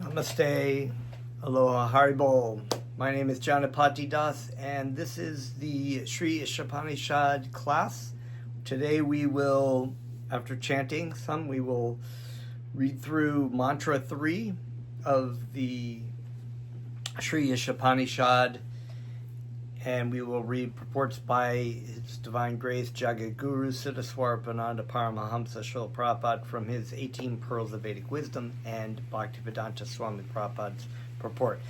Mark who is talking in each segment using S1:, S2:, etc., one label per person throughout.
S1: Namaste, Aloha, Haribol. My name is Janapati Das, and this is the Shri Ishopanishad class. Today we will, after chanting some, we will read through mantra 3 of the Shri Ishopanishad, and we will read purports by His Divine Grace Jagad Guru Siddhaswarupanda and Shri Prabhupada from his 18 Pearls of Vedic Wisdom and Bhaktivedanta Swami Prabhupada's purport.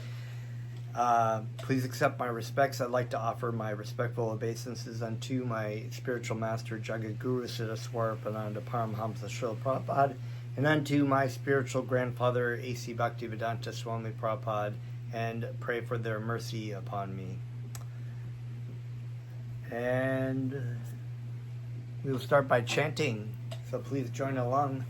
S1: Please accept my respects. I'd like to offer my respectful obeisances unto my spiritual master Jagad Guru Siddhaswarupanda and Shri Prabhupada, and unto my spiritual grandfather A.C. Bhaktivedanta Swami Prabhupada, and pray for their mercy upon me. And we will start by chanting, so please join along.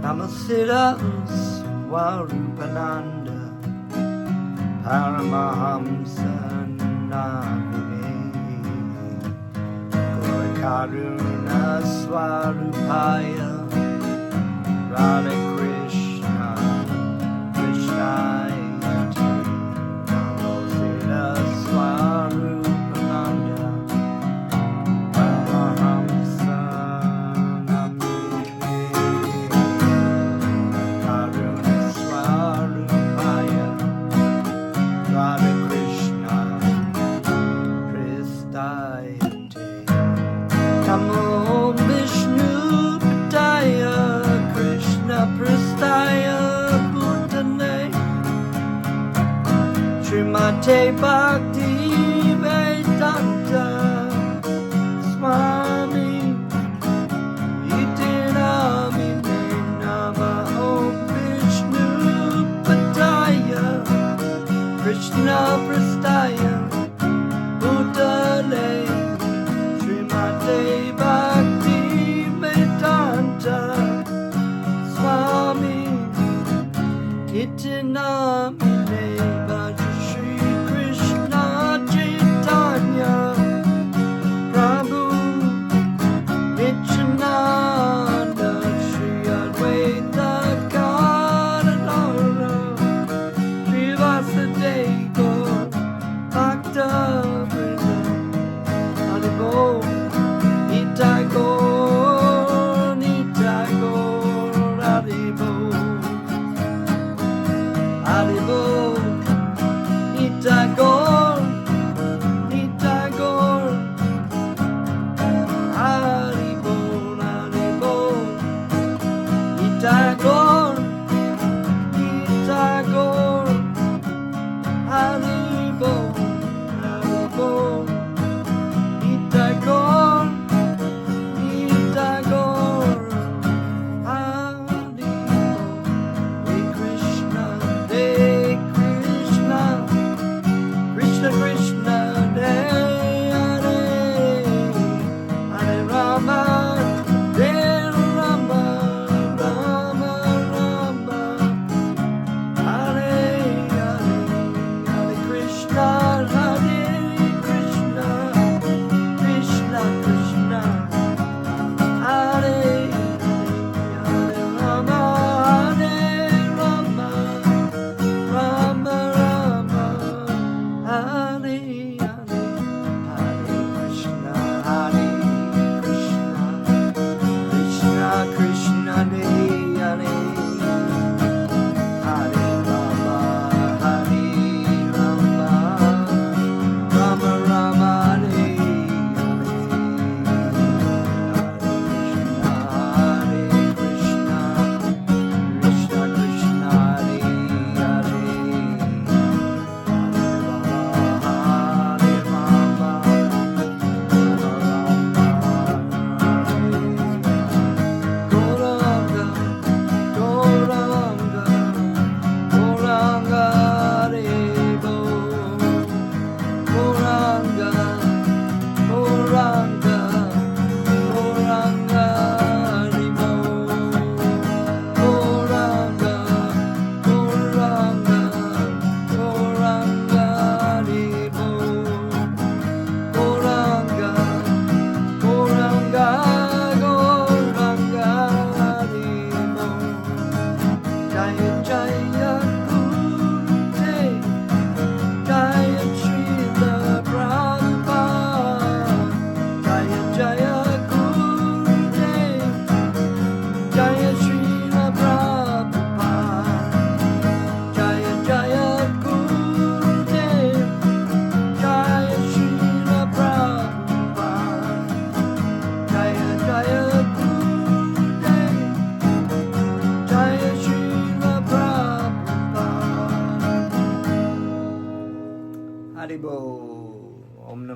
S1: Namo Siddhaswarupananda Paramahamsa Namine Gaura Karuna Swarupaya Radha Krishna, Krishna Iti, Namo Siddhaswarupananda, Paramahamsa Namine, Karuna Swarupaya, Radha Krishna, Krishna Iti, Namo Vishnu Padaya, Krishna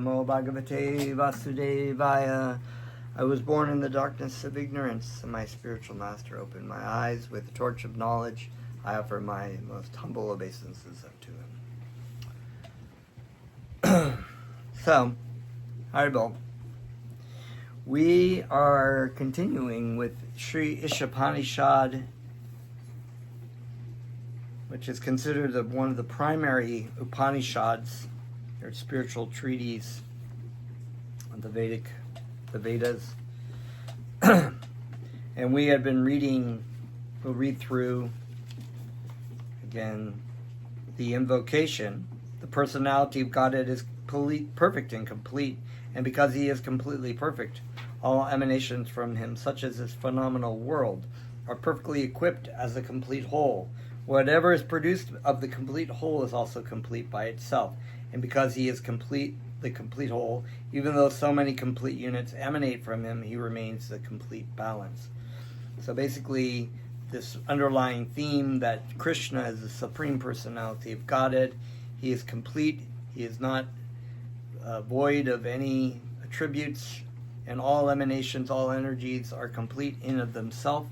S1: Namo Bhagavate Vasudevaya. I was born in the darkness of ignorance, and my spiritual master opened my eyes with the torch of knowledge. I offer my most humble obeisances unto him. So, Haribol. We are continuing with Shri Ishopanishad, which is considered one of the primary Upanishads, or spiritual treaties of the Vedas. And we had been we'll read through again the invocation. The personality of Godhead is perfect and complete, and because he is completely perfect, all emanations from him, such as this phenomenal world, are perfectly equipped as a complete whole. Whatever is produced of the complete whole is also complete by itself. And because he is the complete whole, even though so many complete units emanate from him, he remains the complete balance. So basically, this underlying theme that Krishna is the supreme personality of Godhead. He is complete. He is not void of any attributes, and all emanations, all energies are complete in of themselves.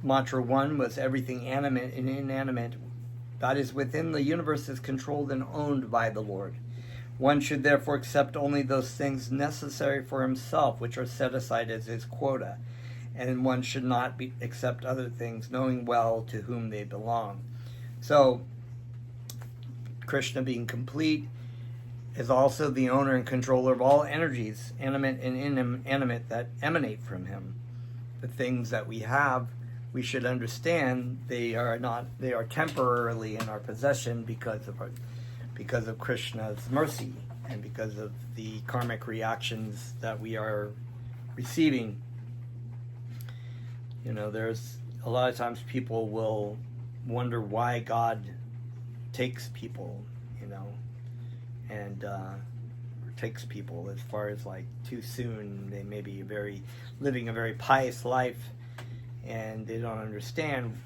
S1: Mantra 1 was everything animate and inanimate that is within the universe is controlled and owned by the Lord. One should therefore accept only those things necessary for himself, which are set aside as his quota, and one should not accept other things, knowing well to whom they belong. So, Krishna being complete is also the owner and controller of all energies, animate and inanimate, that emanate from him. The things that we have, we should understand they are temporarily in our possession because of Krishna's mercy and because of the karmic reactions that we are receiving. There's a lot of times people will wonder why God takes people, and takes people as far as like too soon. They may be living a very pious life, and they don't understand.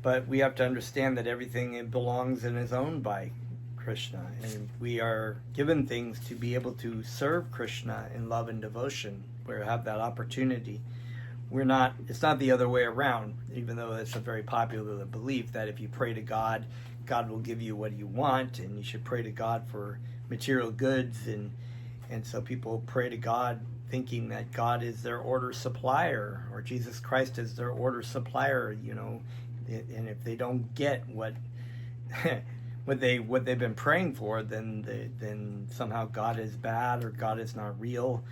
S1: But we have to understand that everything belongs and is owned by Krishna, and we are given things to be able to serve Krishna in love and devotion. We have that opportunity. It's not the other way around, even though it's a very popular belief that if you pray to God, God will give you what you want, and you should pray to God for material goods, and so people pray to God thinking that God is their order supplier, or Jesus Christ is their order supplier, and if they don't get what they've been praying for, then somehow God is bad or God is not real,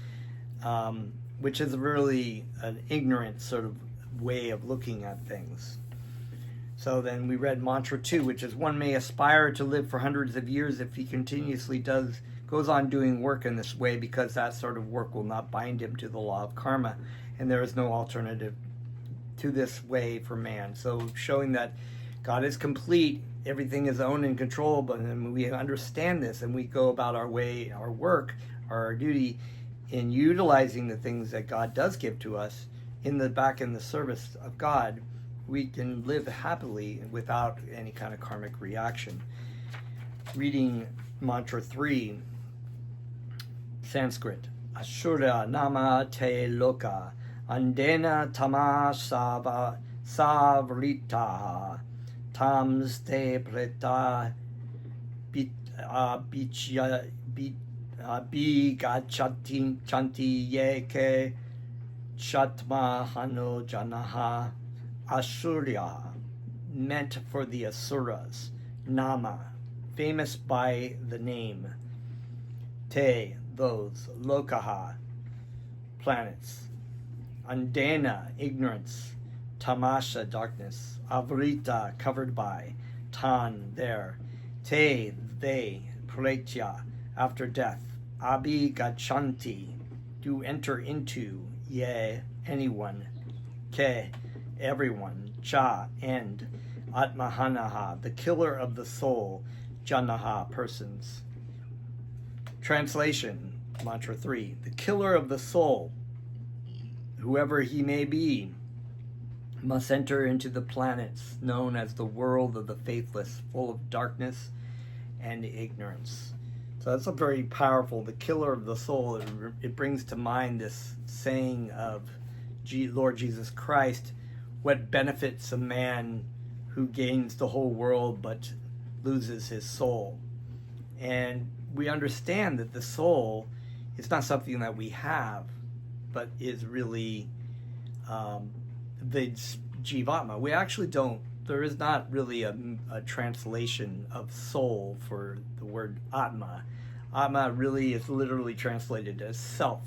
S1: which is really an ignorant sort of way of looking at things. So then we read Mantra 2, which is one may aspire to live for hundreds of years if he continuously goes on doing work in this way, because that sort of work will not bind him to the law of karma, and there is no alternative to this way for man. So showing that God is complete, everything is owned and controlled, but then we understand this and we go about our way, our work, our duty in utilizing the things that God does give to us in the service of God. We can live happily without any kind of karmic reaction. Reading Mantra 3, Sanskrit. Ashura nama te loka, andena tama savrita, tams te preta chanti yeke chatma hano janaha. Asurya, meant for the Asuras. Nama, famous by the name. Te, those. Lokaha, planets. Andena, ignorance. Tamasha, darkness. Avrita, covered by. Tan, there. Te, they. Pretya, after death. Abhi gachanti, do enter into. Ye, anyone. Ke, everyone. Cha, end. Atmahanaha, the killer of the soul. Janaha, persons. Translation, Mantra 3. The killer of the soul, whoever he may be, must enter into the planets known as the world of the faithless, full of darkness and ignorance. So that's a very powerful, the killer of the soul. It brings to mind this saying of Lord Jesus Christ, what benefits a man who gains the whole world but loses his soul? And we understand that the soul is not something that we have, but is really the jivatma. We actually don't, there is not really a translation of soul for the word atma. Atma really is literally translated as self,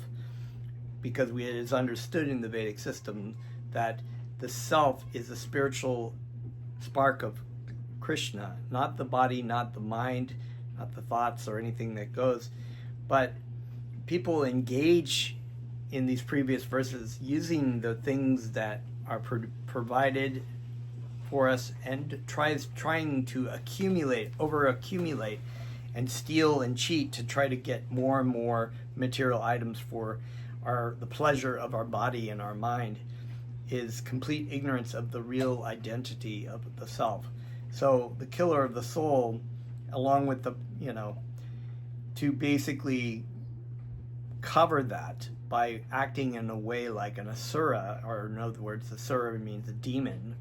S1: because it is understood in the Vedic system that the self is a spiritual spark of Krishna, not the body, not the mind, not the thoughts or anything that goes. But people engage in these previous verses using the things that are provided for us and trying to over accumulate and steal and cheat to try to get more and more material items for the pleasure of our body and our mind, is complete ignorance of the real identity of the self. So the killer of the soul, along with to basically cover that by acting in a way like an asura, or in other words, asura means a demon,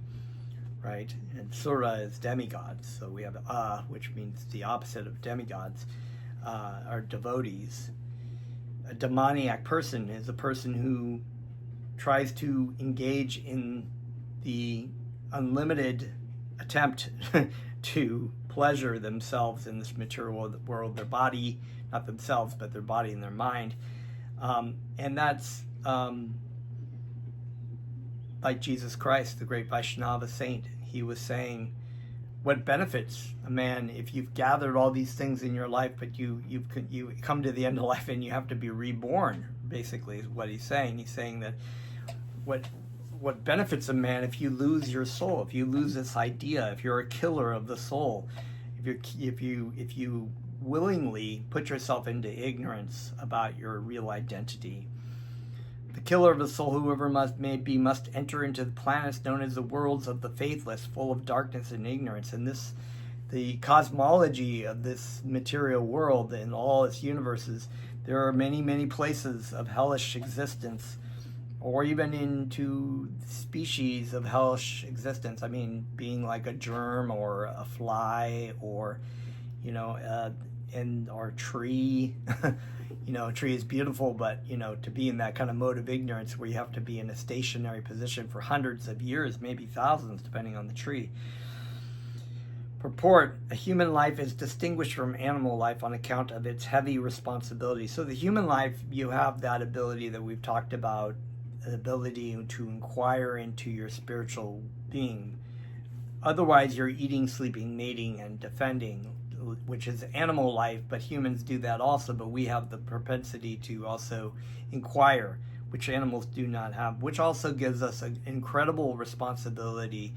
S1: right? And sura is demigods. So we have which means the opposite of demigods, are devotees. A demoniac person is a person who tries to engage in the unlimited attempt to pleasure themselves in this material world, their body, not themselves, but their body and their mind. And that's like Jesus Christ, the great Vaishnava saint. He was saying, what benefits a man if you've gathered all these things in your life, but you come to the end of life and you have to be reborn, basically is what he's saying. He's saying that what benefits a man if you lose your soul, if you lose this idea, if you're a killer of the soul, if you willingly put yourself into ignorance about your real identity. The killer of the soul, whoever must enter into the planets known as the worlds of the faithless, full of darkness and ignorance. And the cosmology of this material world and all its universes, there are many, many places of hellish existence, or even into species of hellish existence. I mean, being like a germ or a fly, or or a tree. A tree is beautiful, but to be in that kind of mode of ignorance where you have to be in a stationary position for hundreds of years, maybe thousands, depending on the tree. Purport: a human life is distinguished from animal life on account of its heavy responsibility. So the human life, you have that ability that we've talked about, the ability to inquire into your spiritual being. Otherwise, you're eating, sleeping, mating, and defending, which is animal life, but humans do that also, but we have the propensity to also inquire, which animals do not have, which also gives us an incredible responsibility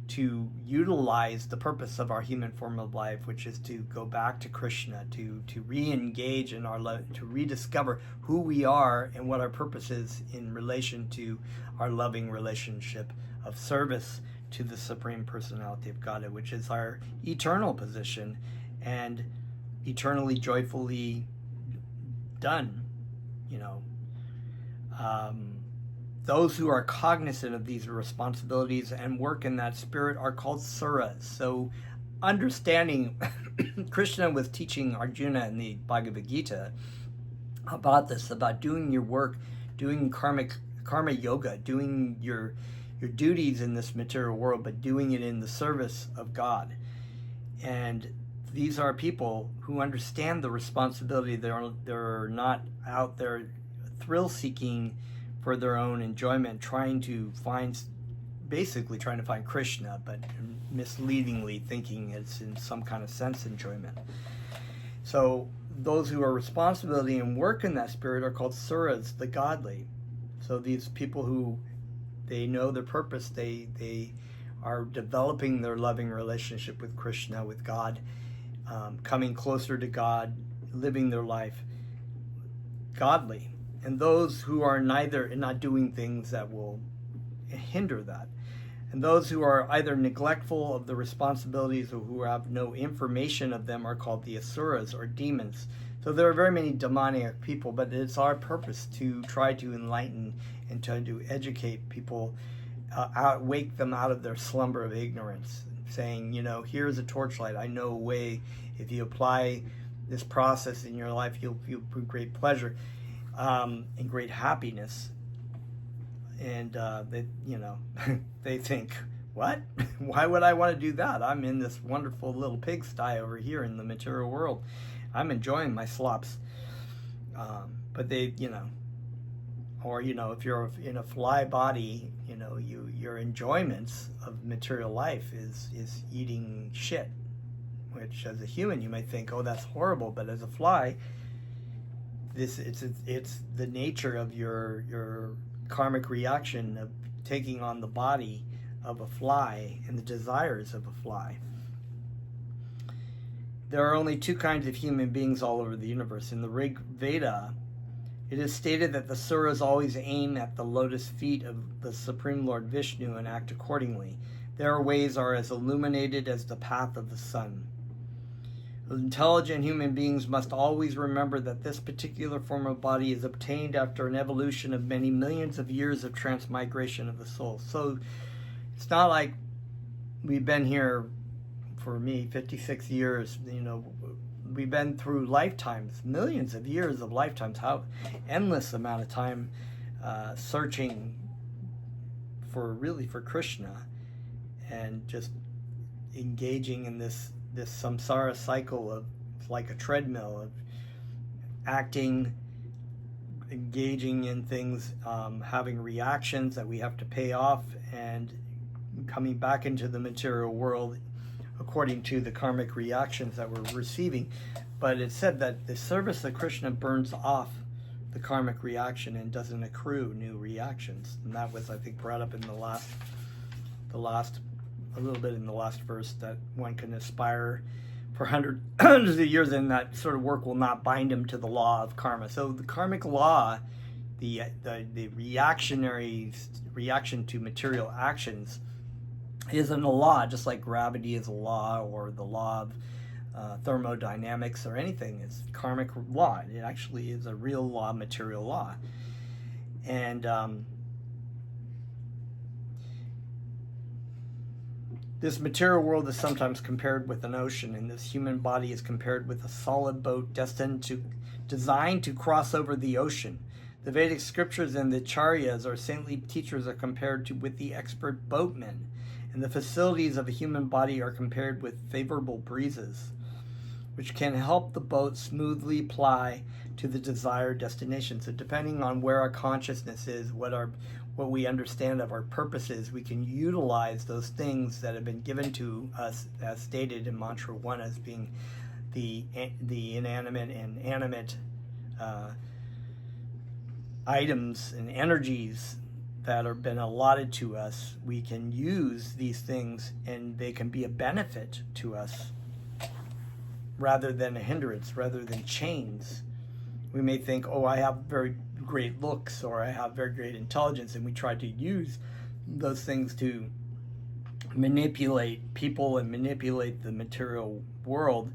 S1: to utilize the purpose of our human form of life, which is to go back to Krishna, to re-engage in our love, to rediscover who we are and what our purpose is in relation to our loving relationship of service to the Supreme Personality of Godhead, which is our eternal position and eternally joyfully done. Those who are cognizant of these responsibilities and work in that spirit are called suras. So understanding, Krishna was teaching Arjuna in the Bhagavad Gita about this, about doing your work, doing karma yoga, doing your duties in this material world, but doing it in the service of God. And these are people who understand the responsibility. They're not out there thrill-seeking for their own enjoyment, trying to find Krishna, but misleadingly thinking it's in some kind of sense enjoyment. So those who are responsibility and work in that spirit are called suras, the godly. So these people who they know their purpose, they are developing their loving relationship with Krishna, with God, coming closer to God, living their life godly. And those who are not doing things that will hinder that. And those who are either neglectful of the responsibilities or who have no information of them are called the asuras, or demons. So there are very many demoniac people, but it's our purpose to try to enlighten and try to educate people, wake them out of their slumber of ignorance, saying, here's a torchlight. I know a way. If you apply this process in your life, you'll feel great pleasure and great happiness. And they think, what? Why would I want to do that? I'm in this wonderful little pigsty over here in the material world. I'm enjoying my slops. But they, or, if you're in a fly body, your enjoyments of material life is eating shit, which as a human you might think, oh, that's horrible. But as a fly, it's the nature of your karmic reaction of taking on the body of a fly and the desires of a fly. There are only two kinds of human beings all over the universe. In the Rig Veda, it is stated that the Suras always aim at the lotus feet of the Supreme Lord Vishnu and act accordingly. Their ways are as illuminated as the path of the sun. Intelligent human beings must always remember that this particular form of body is obtained after an evolution of many millions of years of transmigration of the soul. So it's not like we've been here, for me, 56 years. We've been through lifetimes, millions of years of lifetimes, how endless amount of time searching for Krishna, and just engaging in this samsara cycle of, like a treadmill, of acting, engaging in things, having reactions that we have to pay off, and coming back into the material world according to the karmic reactions that we're receiving. But it's said that the service of Krishna burns off the karmic reaction and doesn't accrue new reactions. And that was, I think, brought up in the last a little bit in the last verse, that one can aspire for hundreds of years, and that sort of work will not bind him to the law of karma. So the karmic law, the reaction to material actions, isn't a law, just like gravity is a law, or the law of thermodynamics, or anything. It's karmic law. It actually is a real law, material law. And this material world is sometimes compared with an ocean, and this human body is compared with a solid boat designed to cross over the ocean. The Vedic scriptures and the Acharyas, or saintly teachers, are compared with the expert boatmen, and the facilities of a human body are compared with favorable breezes, which can help the boat smoothly ply to the desired destination. So depending on where our consciousness is, what we understand of our purposes, we can utilize those things that have been given to us, as stated in Mantra 1, as being the inanimate and animate items and energies that have been allotted to us. We can use these things, and they can be a benefit to us rather than a hindrance, rather than chains. We may think, oh, I have very great looks, or I have very great intelligence, and we try to use those things to manipulate people and manipulate the material world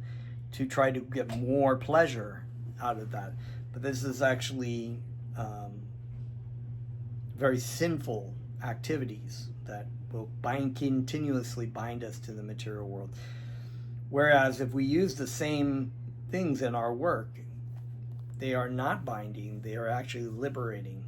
S1: to try to get more pleasure out of that. But this is actually very sinful activities that will continuously bind us to the material world. Whereas if we use the same things in our work, they are not binding, they are actually liberating.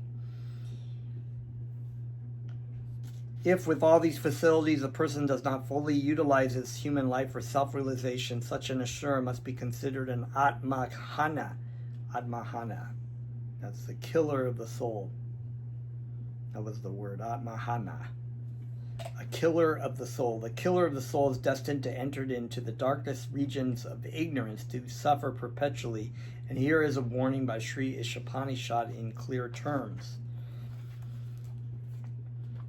S1: If with all these facilities a person does not fully utilize his human life for self-realization, such an asura must be considered an atmahana. Atmahana. That's the killer of the soul. That was the word, atmahana. A killer of the soul. The killer of the soul is destined to enter into the darkest regions of ignorance, to suffer perpetually. And here is a warning by Shri Ishopanishad in clear terms.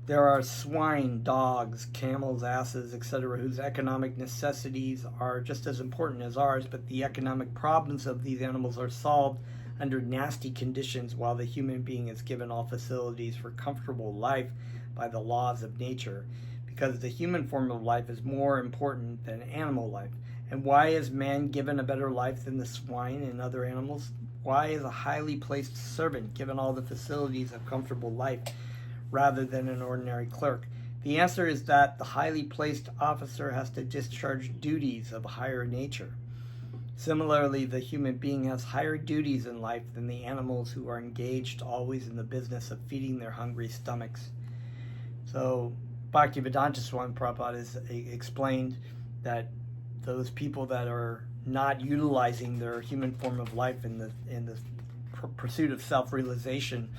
S1: There are swine, dogs, camels, asses, etc., whose economic necessities are just as important as ours, but the economic problems of these animals are solved under nasty conditions, while the human being is given all facilities for comfortable life by the laws of nature. because the human form of life is more important than animal life. And why is man given a better life than the swine and other animals? Why is a highly placed servant given all the facilities of comfortable life rather than an ordinary clerk? The answer is that the highly placed officer has to discharge duties of a higher nature. Similarly, the human being has higher duties in life than the animals who are engaged always in the business of feeding their hungry stomachs. So Bhaktivedanta Swami Prabhupada has explained that those people that are not utilizing their human form of life in the pursuit of self-realization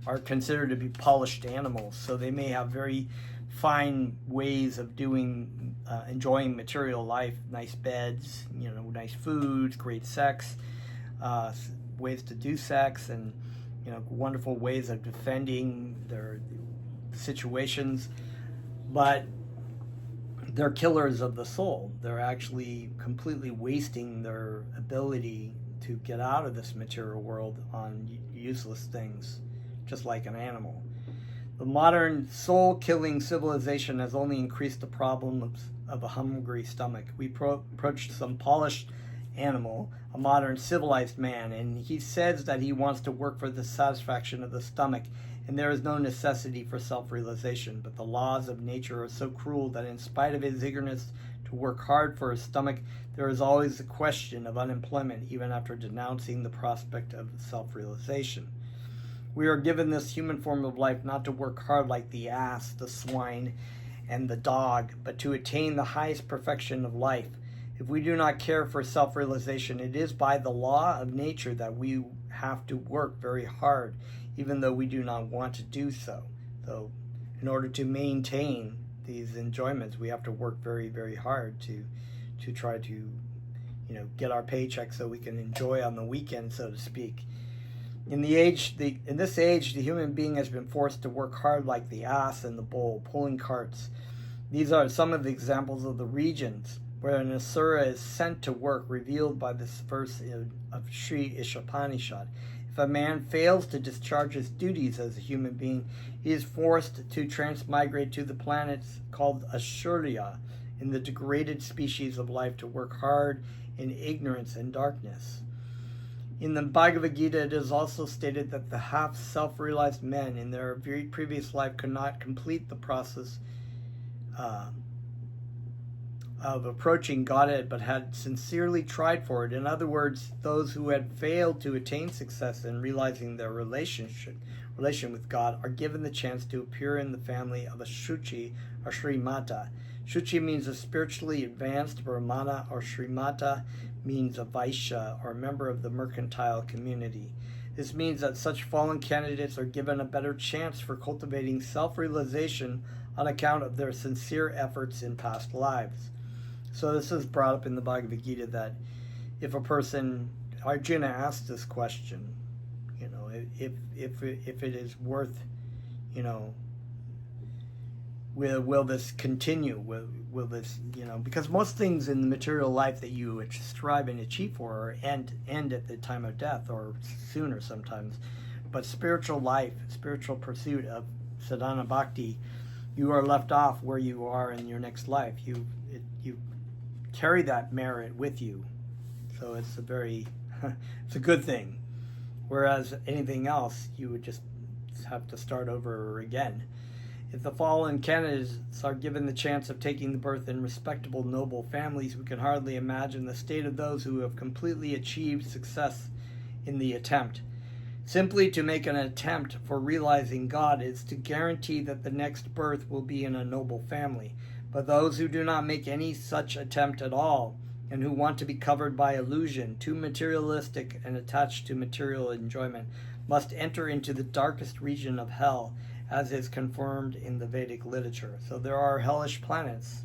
S1: are considered to be polished animals. So they may have very fine ways of enjoying material life, nice beds, nice foods, great sex, ways to do sex, and wonderful ways of defending their situations, but they're killers of the soul. They're actually completely wasting their ability to get out of this material world on useless things, just like an animal. The modern soul-killing civilization has only increased the problem of a hungry stomach. We approached some polished animal, a modern civilized man, and he says that he wants to work for the satisfaction of the stomach, and there is no necessity for self-realization. But the laws of nature are so cruel that in spite of his eagerness to work hard for his stomach, there is always the question of unemployment, even after denouncing the prospect of self-realization. We are given this human form of life not to work hard like the ass, the swine, and the dog, but to attain the highest perfection of life. If we do not care for self-realization, it is by the law of nature that we have to work very hard, even though we do not want to do so. So in order to maintain these enjoyments, we have to work very, very hard to try to get our paycheck so we can enjoy on the weekend, so to speak. In this age, the human being has been forced to work hard like the ass and the bull, pulling carts. These are some of the examples of the regions where an asura is sent to work, revealed by this verse of Shri Ishopanishad. If a man fails to discharge his duties as a human being, he is forced to transmigrate to the planets called Asurya, in the degraded species of life, to work hard in ignorance and darkness. In the Bhagavad Gita, it is also stated that the half self-realized men in their very previous life could not complete the process of approaching Godhead, but had sincerely tried for it. In other words, those who had failed to attain success in realizing their relation with God are given the chance to appear in the family of a Shuchi or Srimata. Shuchi means a spiritually advanced Brahmana, or Srimata means a Vaishya, or a member of the mercantile community. This means that such fallen candidates are given a better chance for cultivating self-realization on account of their sincere efforts in past lives. So this is brought up in the Bhagavad Gita that if a person, Arjuna asked this question, if it is worth, will this continue? Will this, because most things in the material life that you strive and achieve for end at the time of death, or sooner sometimes. But spiritual life, spiritual pursuit of sadhana bhakti, you are left off where you are in your next life. You carry that merit with you, so it's it's a good thing. Whereas anything else, you would just have to start over again. If the fallen candidates are given the chance of taking the birth in respectable, noble families, we can hardly imagine the state of those who have completely achieved success in the attempt. Simply to make an attempt for realizing God is to guarantee that the next birth will be in a noble family. But those who do not make any such attempt at all, and who want to be covered by illusion, too materialistic and attached to material enjoyment, must enter into the darkest region of hell, as is confirmed in the Vedic literature. So there are hellish planets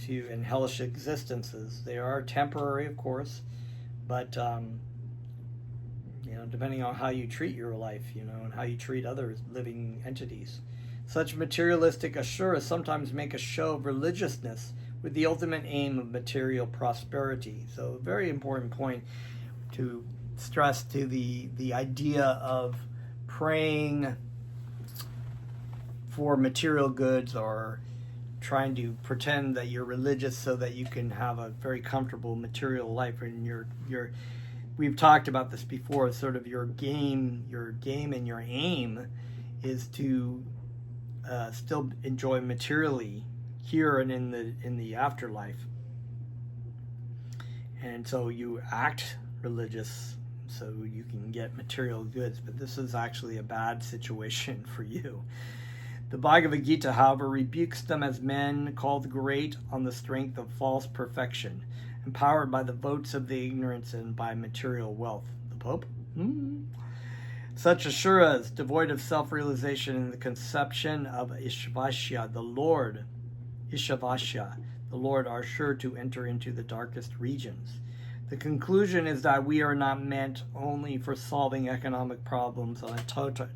S1: and hellish existences. They are temporary, of course, but depending on how you treat your life, and how you treat other living entities. Such materialistic asuras sometimes make a show of religiousness with the ultimate aim of material prosperity. So a very important point to stress to the idea of praying for material goods, or trying to pretend that you're religious so that you can have a very comfortable material life, and we've talked about this before, sort of your game and your aim is to still enjoy materially here and in the afterlife. And so you act religious so you can get material goods, but this is actually a bad situation for you. The Bhagavad Gita, however, rebukes them as men called great on the strength of false perfection, empowered by the votes of the ignorance and by material wealth. The Pope? Such asuras, devoid of self-realization in the conception of Ishopanishad, the Lord, are sure to enter into the darkest regions. The conclusion is that we are not meant only for solving economic problems on a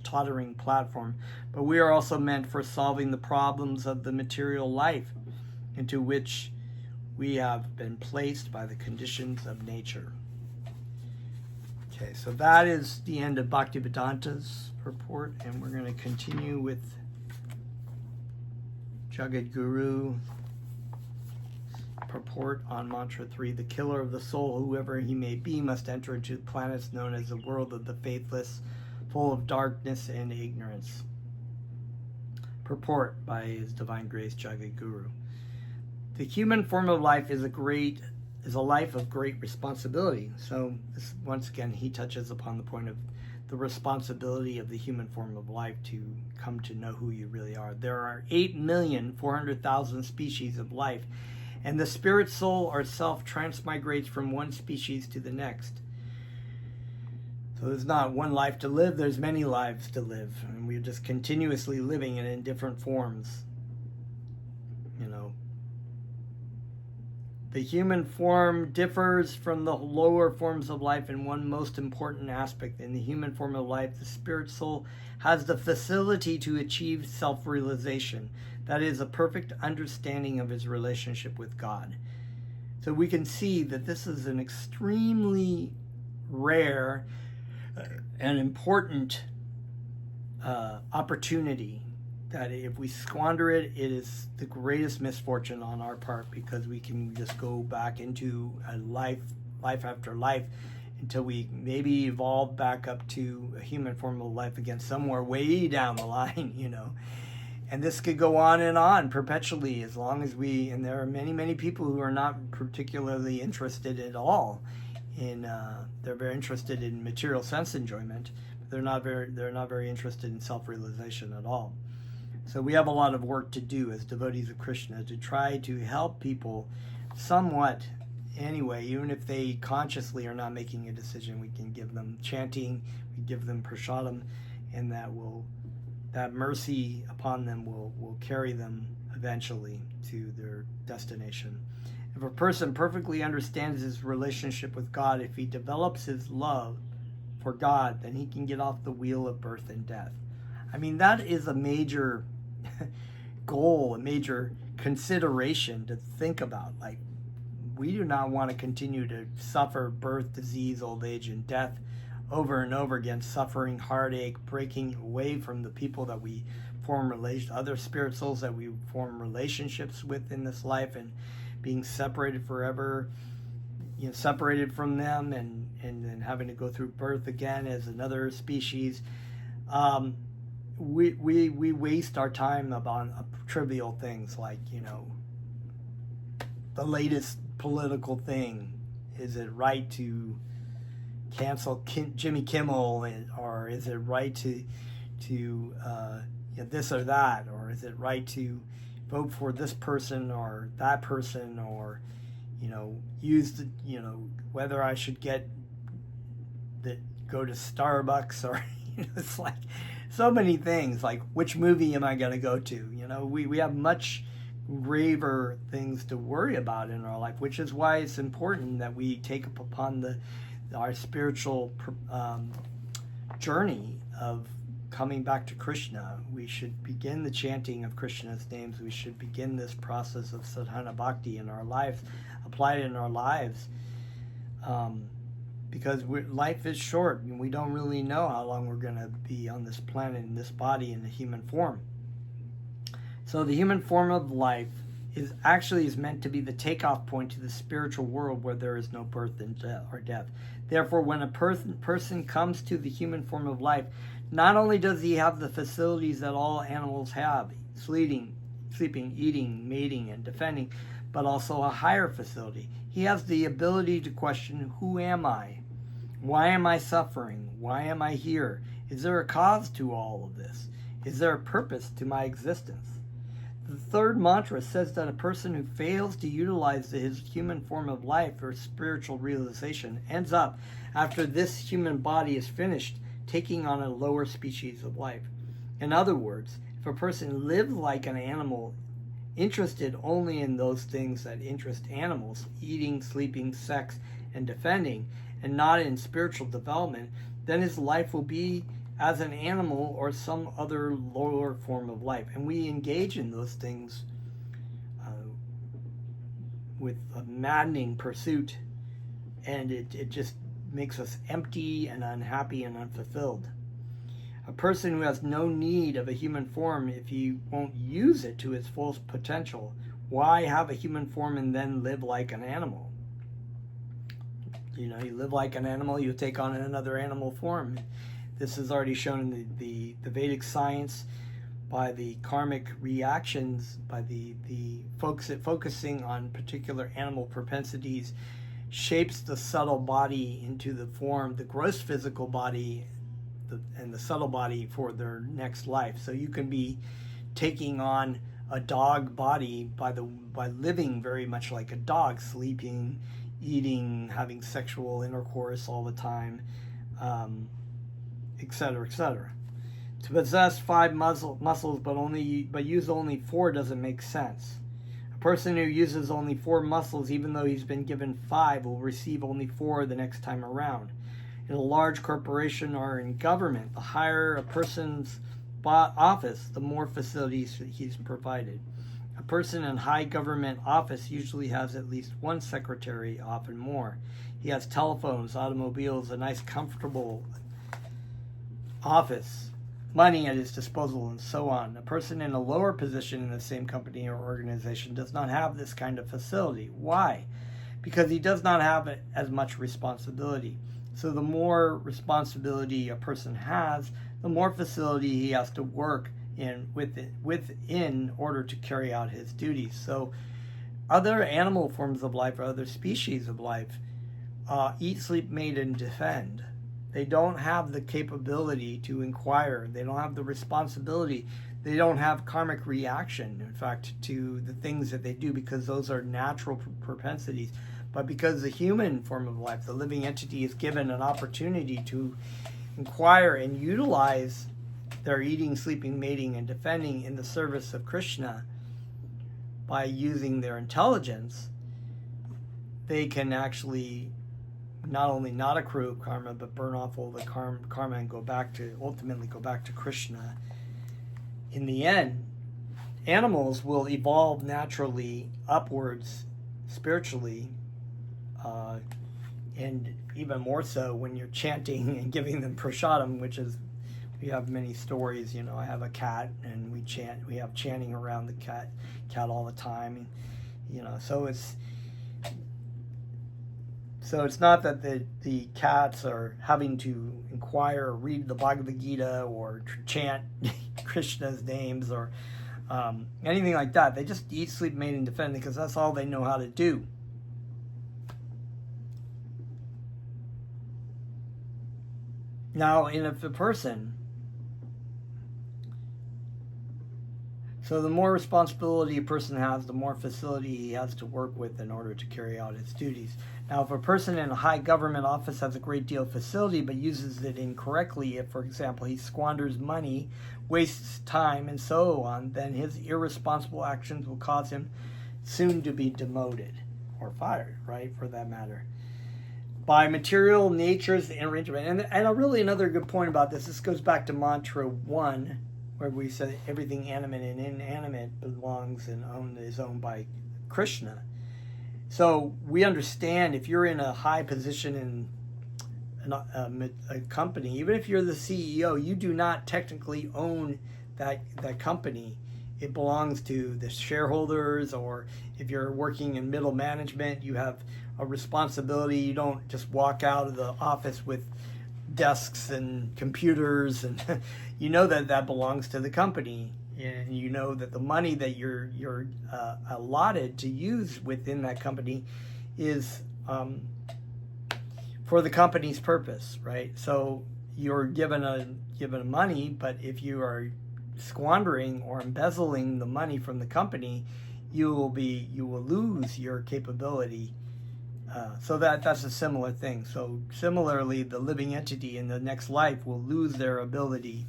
S1: tottering platform, but we are also meant for solving the problems of the material life into which we have been placed by the conditions of nature. Okay, so that is the end of Bhaktivedanta's purport, and we're going to continue with Jagad Guru purport on mantra 3. The killer of the soul, whoever he may be, must enter into planets known as the world of the faithless, full of darkness and ignorance. Purport by His Divine Grace Jagad Guru. The human form of life is a life of great responsibility. So this, once again, he touches upon the point of the responsibility of the human form of life to come to know who you really are. There are 8,400,000 species of life, and the spirit soul or self transmigrates from one species to the next. So there's not one life to live, there's many lives to live, and we're just continuously living it in different forms. The human form differs from the lower forms of life in one most important aspect. In the human form of life, the spirit soul has the facility to achieve self-realization. That is, a perfect understanding of his relationship with God. So we can see that this is an extremely rare and important opportunity, that if we squander it, it is the greatest misfortune on our part, because we can just go back into a life after life until we maybe evolve back up to a human form of life again somewhere way down the line, And this could go on perpetually as long as and there are many people who are not particularly interested at all in, they're very interested in material sense enjoyment, but they're not very interested in self-realization at all. So we have a lot of work to do as devotees of Krishna to try to help people somewhat anyway, even if they consciously are not making a decision. We can give them chanting, we give them prasadam, and that mercy upon them will carry them eventually to their destination. If a person perfectly understands his relationship with God, if he develops his love for God, then he can get off the wheel of birth and death. I mean, that is a major goal, a major consideration to think about. Like, we do not want to continue to suffer birth, disease, old age, and death over and over again, suffering, heartache, breaking away from the people that we form other spirit souls that we form relationships with in this life, and being separated forever, separated from them, and then having to go through birth again as another species. We waste our time on trivial things like, the latest political thing. Is it right to cancel Jimmy Kimmel, or is it right to this or that, or is it right to vote for this person or that person, or use the whether I should go to Starbucks, or it's like so many things, like which movie am I going to go to? We have much graver things to worry about in our life, which is why it's important that we take upon our spiritual journey of coming back to Krishna. We should begin the chanting of Krishna's names. We should begin this process of sadhana bhakti in our lives, apply it in our lives, because life is short, and we don't really know how long we're going to be on this planet, in this body, in the human form. So the human form of life is meant to be the takeoff point to the spiritual world where there is no birth and death. Therefore, when a person comes to the human form of life, not only does he have the facilities that all animals have, sleeping, eating, mating, and defending, but also a higher facility. He has the ability to question, who am I? Why am I suffering? Why am I here? Is there a cause to all of this? Is there a purpose to my existence? The third mantra says that a person who fails to utilize his human form of life for spiritual realization ends up, after this human body is finished, taking on a lower species of life. In other words, if a person lives like an animal, interested only in those things that interest animals, eating, sleeping, sex, and defending, and not in spiritual development, then his life will be as an animal or some other lower form of life. And we engage in those things with a maddening pursuit, and it just makes us empty and unhappy and unfulfilled. A person who has no need of a human form, if he won't use it to its full potential, why have a human form and then live like an animal? You live like an animal, you take on another animal form. This is already shown in the Vedic science by the karmic reactions, by the focusing on particular animal propensities, shapes the subtle body into the form, the gross physical body and the subtle body for their next life. So you can be taking on a dog body by living very much like a dog, sleeping, eating, having sexual intercourse all the time, etc., etc. To possess 5 muscles but use only 4 doesn't make sense. A person who uses only 4 muscles, even though he's been given 5, will receive only 4 the next time around. In a large corporation or in government, the higher a person's office, the more facilities he's provided. A person in high government office usually has at least 1 secretary, often more. He has telephones, automobiles, a nice comfortable office, money at his disposal, and so on. A person in a lower position in the same company or organization does not have this kind of facility. Why? Because he does not have as much responsibility. So the more responsibility a person has, the more facility he has to work within order to carry out his duties. So other animal forms of life or other species of life eat, sleep, mate, and defend. They don't have the capability to inquire. They don't have the responsibility. They don't have karmic reaction, in fact, to the things that they do, because those are natural propensities. But because the human form of life, the living entity, is given an opportunity to inquire and utilize their eating, sleeping, mating, and defending in the service of Krishna by using their intelligence, they can actually not only not accrue karma, but burn off all the karma and ultimately go back to Krishna. In the end, animals will evolve naturally upwards spiritually, and even more so when you're chanting and giving them prasadam, which is, we have many stories. I have a cat, and we have chanting around the cat all the time, so it's not that the cats are having to inquire or read the Bhagavad Gita or chant Krishna's names or anything like that. They just eat, sleep, mate, and defend, because that's all they know how to do. Now, if a person, so the more responsibility a person has, the more facility he has to work with in order to carry out his duties. Now, if a person in a high government office has a great deal of facility but uses it incorrectly, if, for example, he squanders money, wastes time, and so on, then his irresponsible actions will cause him soon to be demoted or fired, right, for that matter. By material nature's arrangement. And really another good point about this goes back to mantra 1, where we said everything animate and inanimate belongs and is owned by Krishna. So we understand, if you're in a high position in a company, even if you're the CEO, you do not technically own that company. it belongs to the shareholders, or if you're working in middle management, you have a responsibility. You don't just walk out of the office with desks and computers, and you know that belongs to the company, and you know that the money that you're allotted to use within that company is for the company's purpose, right? So you're given money, but if you are squandering or embezzling the money from the company, you will lose your capability. So that's a similar thing. So similarly, the living entity in the next life will lose their ability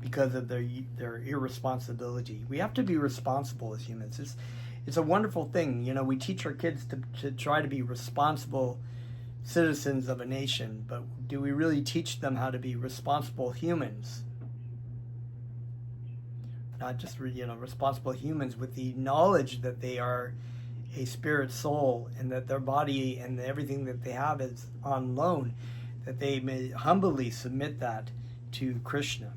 S1: because of their irresponsibility. We have to be responsible as humans. It's a wonderful thing. You know, we teach our kids to try to be responsible citizens of a nation, but do we really teach them how to be responsible humans? Not just, responsible humans with the knowledge that they are a spirit soul, and that their body and everything that they have is on loan, that they may humbly submit that to Krishna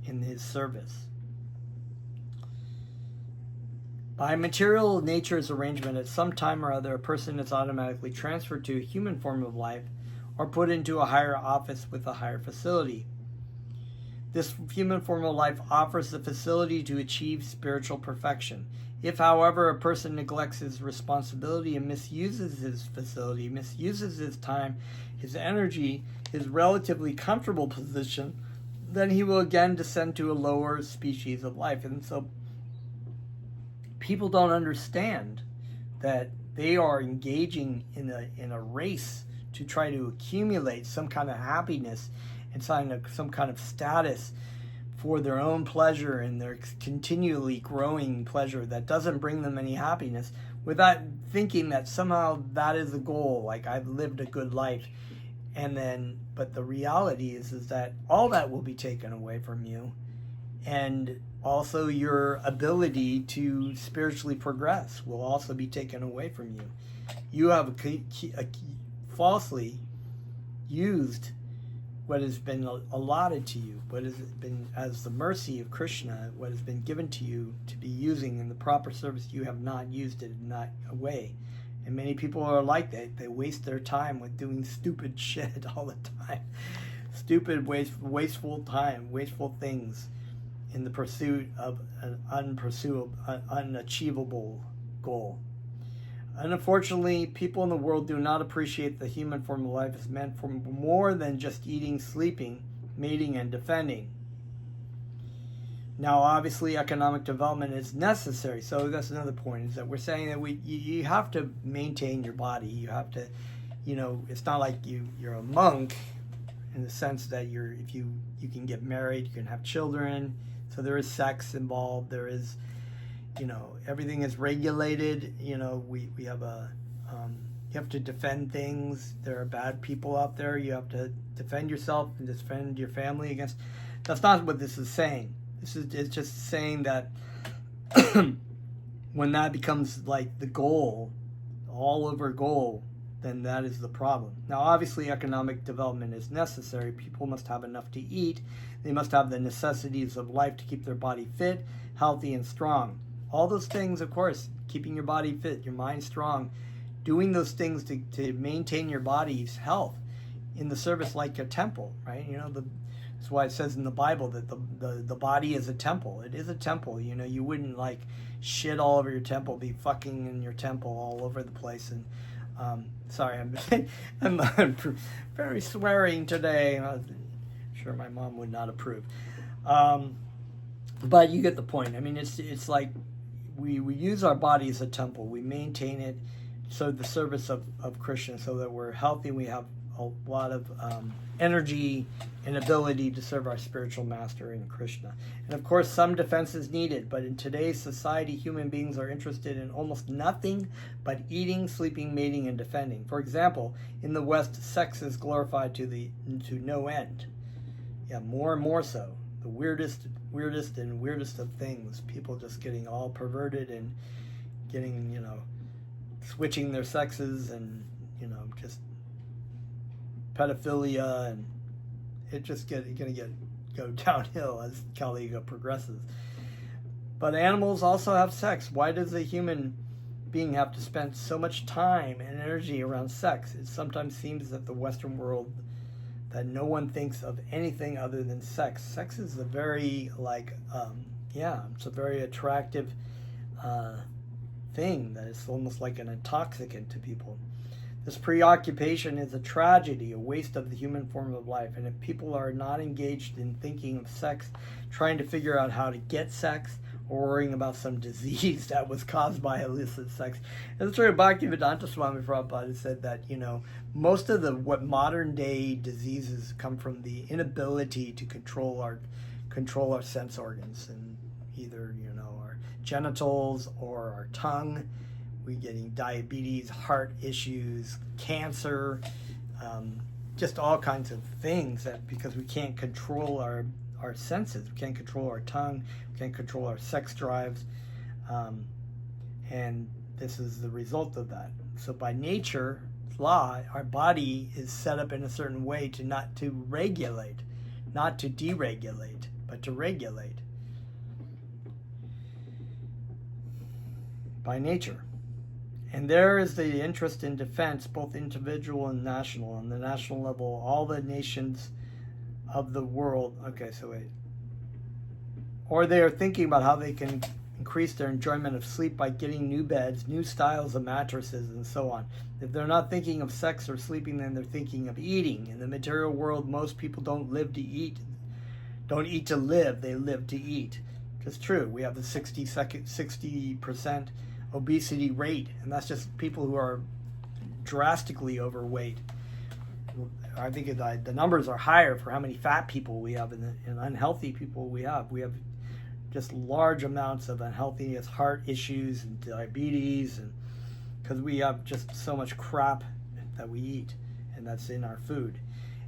S1: in his service. By material nature's arrangement, at some time or other, a person is automatically transferred to a human form of life or put into a higher office with a higher facility. This human form of life offers the facility to achieve spiritual perfection. If, however, a person neglects his responsibility and misuses his facility, misuses his time, his energy, his relatively comfortable position, then he will again descend to a lower species of life. And so people don't understand that they are engaging in a race to try to accumulate some kind of happiness and some kind of status for their own pleasure and their continually growing pleasure that doesn't bring them any happiness, without thinking that somehow that is the goal, like I've lived a good life. But the reality is that all that will be taken away from you, and also your ability to spiritually progress will also be taken away from you. You have falsely used what has been allotted to you, what has been as the mercy of Krishna, what has been given to you to be using in the proper service. You have not used it in that way. And many people are like that. They waste their time with doing stupid shit all the time. Stupid, wasteful time, wasteful things in the pursuit of an unachievable goal. And unfortunately, people in the world do not appreciate the human form of life is meant for more than just eating, sleeping, mating, and defending. Now, obviously, economic development is necessary. So that's another point, is that we're saying that you have to maintain your body. You have to, it's not like you're a monk in the sense that you can get married, you can have children. So there is sex involved. There is, everything is regulated. We have you have to defend things. There are bad people out there. You have to defend yourself and defend your family against. That's not what this is saying. It's just saying that when that becomes like the goal, all over goal, then that is the problem. Now, obviously, economic development is necessary. People must have enough to eat. They must have the necessities of life to keep their body fit, healthy, and strong. All those things, of course, keeping your body fit, your mind strong, doing those things to maintain your body's health in the service like a temple, right? That's why it says in the Bible that the body is a temple. It is a temple. You wouldn't like shit all over your temple, be fucking in your temple all over the place. And sorry, I'm very swearing today. I'm sure my mom would not approve. But you get the point. I mean, it's like we use our body as a temple. We maintain it so the service of Krishna, so that we're healthy. We have a lot of energy and ability to serve our spiritual master in Krishna. And of course, some defense is needed, but in today's society, human beings are interested in almost nothing but eating, sleeping, mating, and defending. For example, in the West, sex is glorified to no end. Yeah, more and more so. The weirdest of things. People just getting all perverted and getting, switching their sexes and, just pedophilia, and it just go downhill as Kali Yuga progresses. But animals also have sex. Why does a human being have to spend so much time and energy around sex? It sometimes seems that the Western world, that no one thinks of anything other than sex. Sex is a very, it's a very attractive thing that is almost like an intoxicant to people. This preoccupation is a tragedy, a waste of the human form of life. And if people are not engaged in thinking of sex, trying to figure out how to get sex, or worrying about some disease that was caused by illicit sex. And the Sri Bhaktivedanta Swami Prabhupada said that, most of what modern day diseases come from the inability to control our sense organs, and either, our genitals or our tongue. We're getting diabetes, heart issues, cancer, just all kinds of things that because we can't control our senses, we can't control our tongue, we can't control our sex drives, and this is the result of that. So by nature, law, our body is set up in a certain way not to regulate, not to deregulate, but to regulate by nature. And there is the interest in defense, both individual and national. On the national level, all the nations of the world, or they are thinking about how they can increase their enjoyment of sleep by getting new beds, new styles of mattresses, and so on. If they're not thinking of sex or sleeping, then they're thinking of eating. In the material world, most people don't eat to live, they live to eat. It's true. We have the 60% obesity rate, and that's just people who are drastically overweight. I think the numbers are higher for how many fat people we have and unhealthy people we have. We have just large amounts of unhealthiness, heart issues, and diabetes, and because we have just so much crap that we eat, and that's in our food.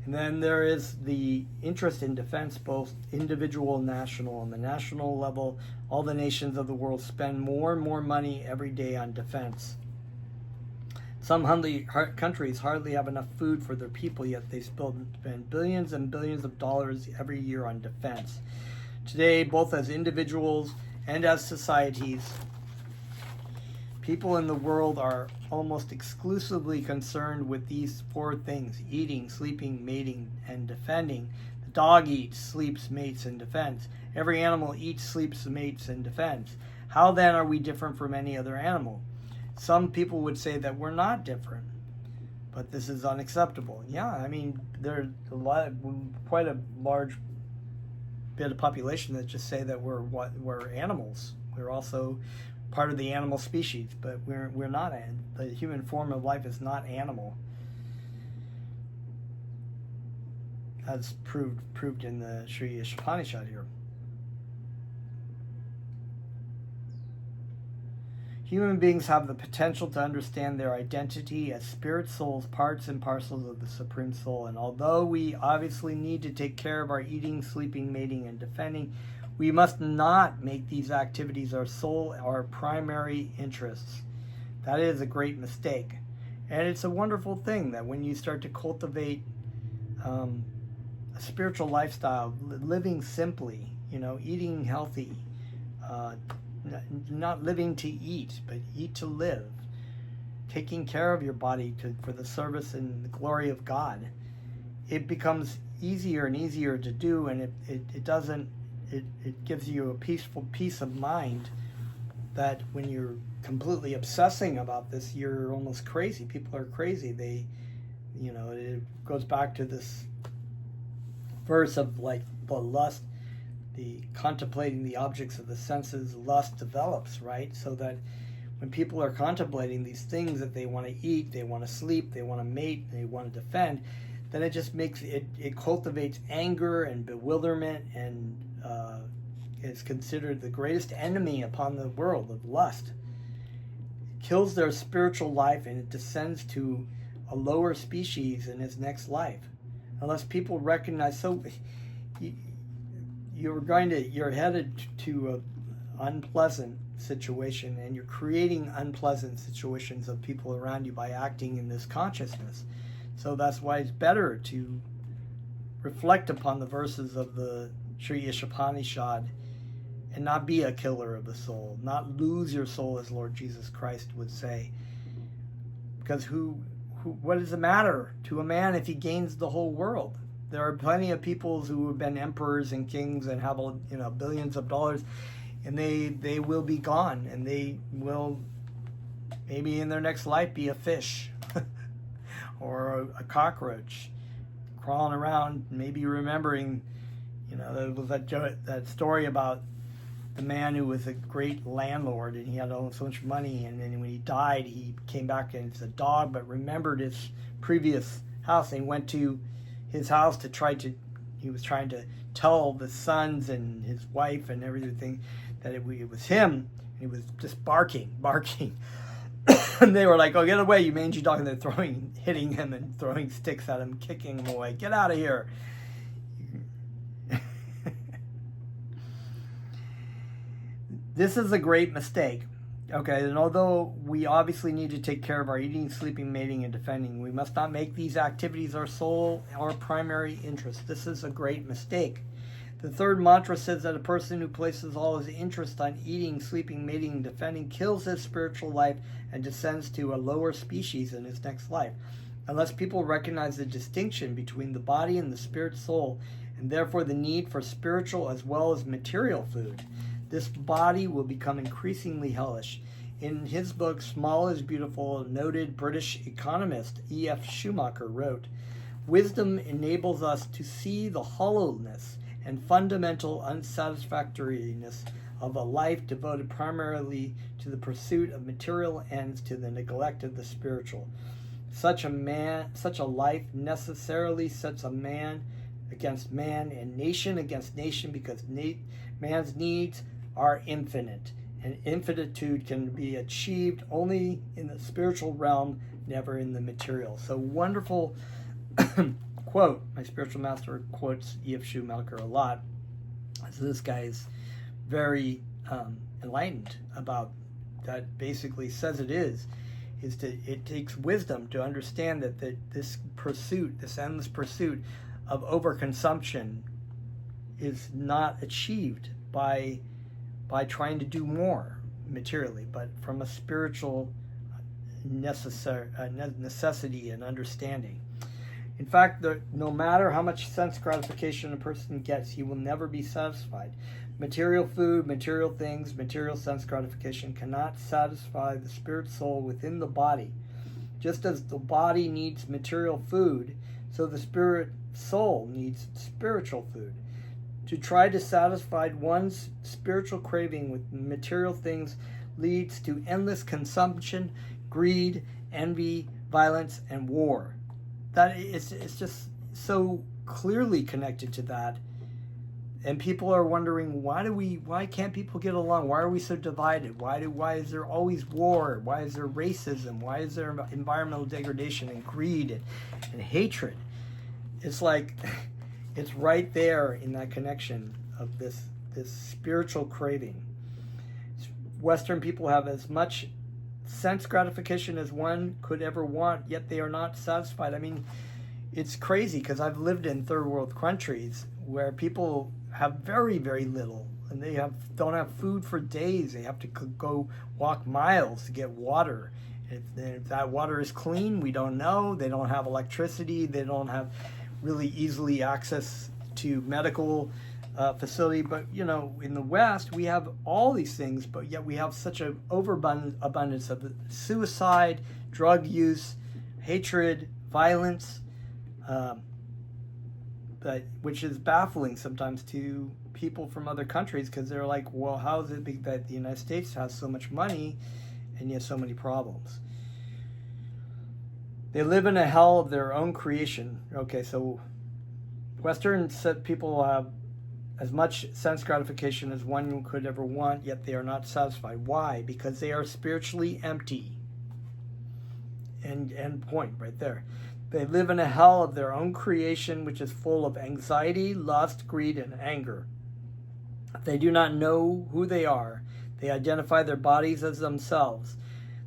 S1: And then there is the interest in defense, both individual and national. On the national level, all the nations of the world spend more and more money every day on defense. Some countries hardly have enough food for their people, yet they spend billions and billions of dollars every year on defense. Today, both as individuals and as societies, people in the world are almost exclusively concerned with these four things: eating, sleeping, mating, and defending. The dog eats, sleeps, mates, and defends. Every animal eats, sleeps, mates, and defends. How then are we different from any other animal? Some people would say that we're not different, but this is unacceptable. Yeah, there's quite a large bit of population that just say that we're animals. We're also part of the animal species, but we're not. The human form of life is not animal, as proved in the Shri Ishopanishad here. Human beings have the potential to understand their identity as spirit souls, parts and parcels of the Supreme Soul. And although we obviously need to take care of our eating, sleeping, mating, and defending, we must not make these activities our primary interests. That is a great mistake. And it's a wonderful thing that when you start to cultivate a spiritual lifestyle, living simply, eating healthy, not living to eat, but eat to live, taking care of your body for the service and the glory of God, it becomes easier and easier to do, and it gives you a peaceful peace of mind that when you're completely obsessing about this, you're almost crazy. People are crazy. It goes back to this verse of the lust, the contemplating the objects of the senses, lust develops, right? So that when people are contemplating these things that they want to eat, they want to sleep, they want to mate, they want to defend, then it just makes it cultivates anger and bewilderment, and is considered the greatest enemy upon the world of lust. It kills their spiritual life, and it descends to a lower species in its next life. Unless people recognize, you're headed to an unpleasant situation, and you're creating unpleasant situations of people around you by acting in this consciousness. So that's why it's better to reflect upon the verses of the Shri Ishopanishad and not be a killer of the soul, not lose your soul, as Lord Jesus Christ would say. Because what does it matter to a man if he gains the whole world? There are plenty of people who have been emperors and kings and have billions of dollars, and they will be gone, and they will maybe in their next life be a fish or a cockroach crawling around, maybe remembering, there was that story about the man who was a great landlord, and he had so much money, and then when he died, he came back and it's a dog, but remembered his previous house, and he went to his house he was trying to tell the sons and his wife and everything that it was him, and he was just barking. And they were like, "Oh, get away, you mangy dog!" And they're hitting him and throwing sticks at him, kicking him away. Get out of here! This is a great mistake. Okay, and although we obviously need to take care of our eating, sleeping, mating, and defending, we must not make these activities our sole or primary interest. This is a great mistake. The third mantra says that a person who places all his interest on eating, sleeping, mating, and defending kills his spiritual life and descends to a lower species in his next life. Unless people recognize the distinction between the body and the spirit soul, and therefore the need for spiritual as well as material food, this body will become increasingly hellish. In his book, Small is Beautiful, noted British economist E.F. Schumacher wrote, "Wisdom enables us to see the hollowness and fundamental unsatisfactoriness of a life devoted primarily to the pursuit of material ends to the neglect of the spiritual. Such a life necessarily sets a man against man and nation against nation, because man's needs are infinite, and infinitude can be achieved only in the spiritual realm, never in the material." So wonderful quote. My spiritual master quotes E.F. Schumacher a lot. So this guy is very enlightened about that. Basically says it takes wisdom to understand that this endless pursuit of overconsumption is not achieved by trying to do more materially, but from a spiritual necessity and understanding. In fact, no matter how much sense gratification a person gets, he will never be satisfied. Material food, material things, material sense gratification cannot satisfy the spirit soul within the body. Just as the body needs material food, so the spirit soul needs spiritual food. To try to satisfy one's spiritual craving with material things leads to endless consumption, greed, envy, violence, and war. That it's just so clearly connected to that. And people are wondering, why can't people get along? Why are we so divided? Why is there always war? Why is there racism? Why is there environmental degradation and greed and hatred? It's like it's right there in that connection of this spiritual craving. Western people have as much sense gratification as one could ever want, yet they are not satisfied. I mean, it's crazy, because I've lived in third world countries where people have very, very little, and they don't have food for days. They have to go walk miles to get water. If that water is clean, we don't know. They don't have electricity. They don't have really easily access to medical facility. But in the West, we have all these things, but yet we have such an overabundance of suicide, drug use, hatred, violence, which is baffling sometimes to people from other countries, because they're like, well, how is it that the United States has so much money and yet so many problems? They live in a hell of their own creation. Okay, so Western people have as much sense gratification as one could ever want, yet they are not satisfied. Why? Because they are spiritually empty. End point right there. They live in a hell of their own creation, which is full of anxiety, lust, greed, and anger. They do not know who they are. They identify their bodies as themselves.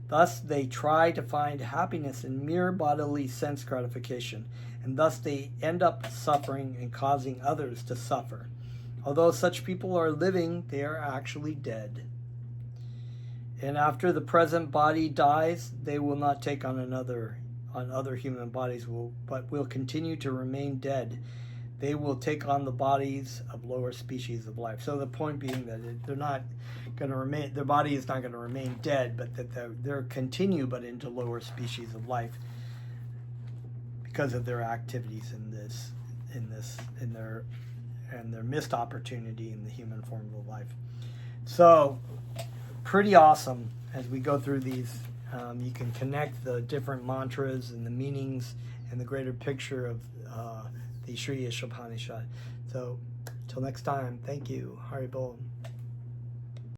S1: Thus, they try to find happiness in mere bodily sense gratification, and thus they end up suffering and causing others to suffer. Although such people are living, they are actually dead. And after the present body dies, they will not take on other human bodies, but will continue to remain dead. They will take on the bodies of lower species of life. So the point being that they're not going to remain, their body is not going to remain dead, but that they're continue but into lower species of life because of their activities in their missed opportunity in the human form of life. So pretty awesome as we go through these. You can connect the different mantras and the meanings and the greater picture of the Shri Ishopanishad. So, till next time, thank you. Haribol.